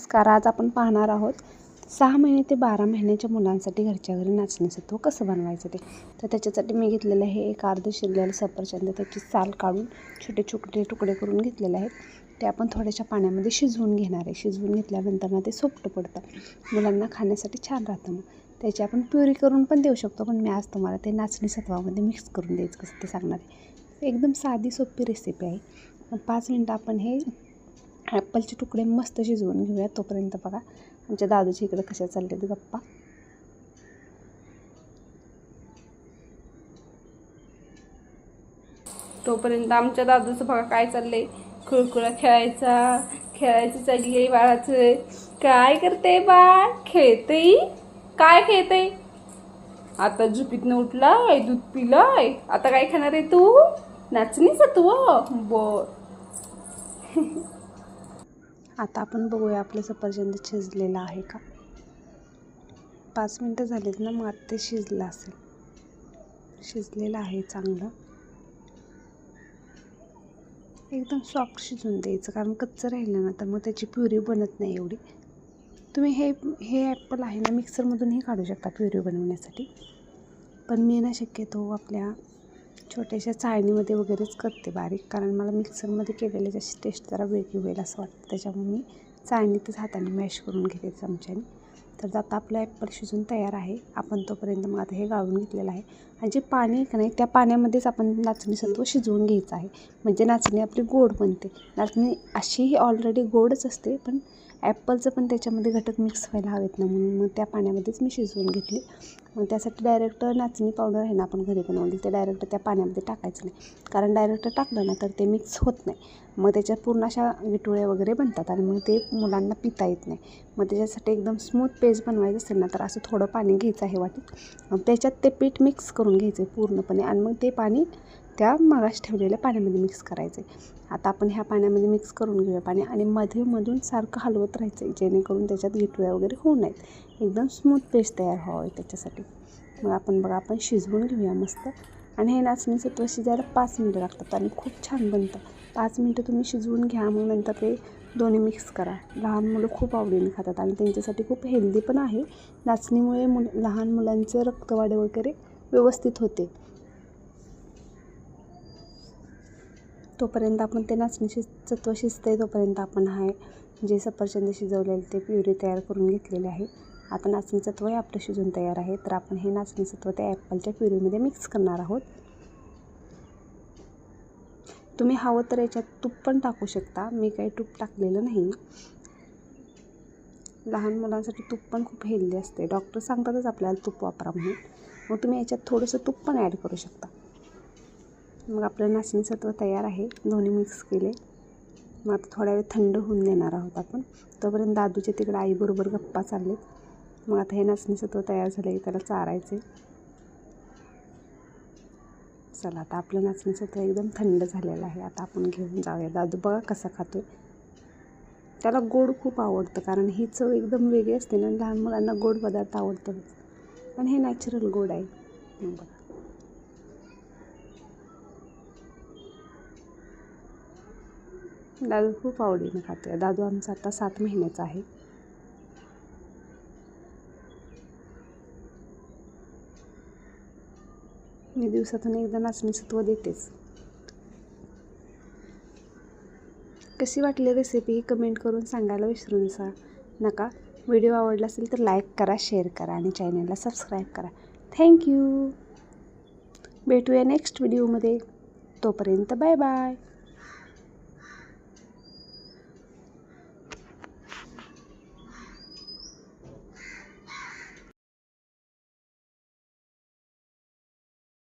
नमस्कार. आज आपण पाहणार आहोत 6 महिने ते 12 महिन्याच्या मुलांसाठी घरच्या घरी नाचणीसत्व कसं बनवायचं ते. तर त्याच्यासाठी मी घेतलेलं आहे एक अर्ध शिरलेलं सफरचंद, त्याची साल काढून छोटे छोटे तुकडे करून घेतलेले आहेत. ते आपण थोड्याशा पाण्यामध्ये शिजवून घेणार आहे. शिजवून घेतल्यानंतर ना ते सोपटं पडतं, मुलांना खाण्यासाठी छान राहतं. मग त्याची आपण प्युरी करून पण देऊ शकतो, पण मी आज तुम्हाला ते नाचणीसत्वामध्ये मिक्स करून द्यायचं कसं ते सांगणार आहे. एकदम साधी सोपी रेसिपी आहे. 5 मिनटं आपण हे ॲपलचे तुकडे मस्त शिजवून घेऊया. तोपर्यंत बघा आमच्या दादूच्या इकडे कशा चाललेत गप्पा. तोपर्यंत आमच्या दादूचं बघा काय चाललंय, खुळखुळा खेळायचं चालली बाळाचं. काय करते बाळ? खेळते. काय खेळते? आता झोपीतनं उठलाय, दूध पिलाय. आता काय खाणार आहे तू? नाचणीसत्व. बर. आता आपण बघूया आपलं सफरचंद शिजलेलं आहे का. 5 मिनटं झालीत ना, मग आता ते शिजलं असेल. शिजलेलं आहे चांगलं. एकदम सॉफ्ट शिजवून द्यायचं, कारण कच्चं राहिलं ना तर मग त्याची प्युरी बनत नाही एवढी. तुम्ही हे ॲपल आहे ना मिक्सरमधूनही काढू शकता प्युरी बनवण्यासाठी, पण मी ना शक्यतो आपल्या छोट्याशा चाळणीमध्ये वगैरेच करते बारीक, कारण मला मिक्सरमध्ये केलेली त्याची टेस्ट जरा वेगळी होईल असं वाटतं. त्याच्यामुळे मी चाळणीतच हाताने मॅश करून घेते चमच्याने. तर आता आपलं ॲपल शिजून तयार आहे. आपण तोपर्यंत मग आता हे गाळून घेतलेलं आहे, आणि जे पाणी का नाही त्या पाण्यामध्येच आपण नाचणीसत्व शिजवून घ्यायचं आहे, म्हणजे नाचणी आपली गोड बनते. नाचणी अशीही ऑलरेडी गोडच असते, पण ॲपलचं पण त्याच्यामध्ये घटक मिक्स व्हायला हवेत ना, म्हणून मग त्या पाण्यामध्येच मी शिजवून घेतली. मग त्यासाठी डायरेक्ट नाचणी पावडर आहे ना आपण घरी बनवली, ते डायरेक्ट त्या पाण्यामध्ये टाकायचं नाही, कारण डायरेक्ट टाकलं ना तर ते मिक्स होत नाही. मग त्याच्यात पूर्ण अशा विटुळ्या वगैरे बनतात आणि मग ते मुलांना पिता येत नाही. मग त्याच्यासाठी एकदम स्मूथ पेस्ट बनवायचं असेल ना तर असं थोडं पाणी घ्यायचं आहे वाटीत. मग त्याच्यात ते पीठ मिक्स करून घ्यायचं आहे पूर्णपणे, आणि मग ते पाणी त्या मगाशी ठेवलेल्या पाण्यामध्ये मिक्स करायचं आहे. आता आपण ह्या पाण्यामध्ये मिक्स करून घेऊया पाणी, आणि मधून सारखं हलवत राहायचं आहे, जेणेकरून त्याच्यात विटुळ्या वगैरे होऊ नयेत. एकदम स्मूथ पेस्ट तयार व्हावं त्याच्यासाठी. मग आपण शिजवून घेऊया मस्त. आणि हे नाचणीसत्व शिजायला 5 मिनटं लागतात आणि खूप छान बनतं. 5 मिनटं तुम्ही शिजवून घ्या, मग नंतर ते दोन्ही मिक्स करा. लहान मुलं खूप आवडीने खातात आणि त्यांच्यासाठी खूप हेल्दी पण आहे. नाचणीमुळे लहान मुलांचं रक्तवाढ वगैरे व्यवस्थित होते. तोपर्यंत आपण ते नाचणीसत्व शिजते, तोपर्यंत आपण जे सफरचंद शिजवलेले ते प्युरी तयार करून घेतलेले आहे. आता नाचणीसत्व हे आपलं शिजून तयार आहे. तर आपण हे नाचणीसत्व त्या ॲपलच्या प्युरीमध्ये मिक्स करणार आहोत. तुम्ही हवं तर याच्यात तूप पण टाकू शकता, मी काही तूप टाकलेलं नाही. लहान मुलांसाठी तूप पण खूप हेल्दी असते, डॉक्टर सांगतातच आपल्याला तूप वापरा म्हणून. मग तुम्ही याच्यात थोडंसं तूप पण ॲड करू शकता. मग आपलं नाचणीसत्व तयार आहे, दोन्ही मिक्स केले. मग आता थोड्या वेळ थंड होऊन देणार आहोत आपण. तोपर्यंत दादूच्या तिकडे आईबरोबर गप्पा चाललेत. मग आता हे नाचणीसत्व तयार झाले, त्याला चारायचे. चला, आता आपलं नाचणीसत्व एकदम थंड झालेलं आहे. आता आपण घेऊन जाऊया. दादू बघा कसा खातोय. त्याला गोड खूप आवडतं, कारण ही चव एकदम वेगळी असते ना, लहान मुलांना गोड पदार्थ आवडतात, पण हे नॅचरल गोड आहे. बघा, दादू खूप आवडीने खातोय. दादू आमचा आता 7 महिन्याचा आहे. मी दिवसातून एकदा नाचणीसत्व देतेच. कशी वाटली रेसिपी ही कमेंट करून सांगायला विसरू नका. व्हिडिओ आवडला असेल तर लाईक करा, शेअर करा आणि चॅनलला सबस्क्राईब करा. थँक्यू. भेटूया नेक्स्ट व्हिडिओमध्ये. तोपर्यंत बाय बाय.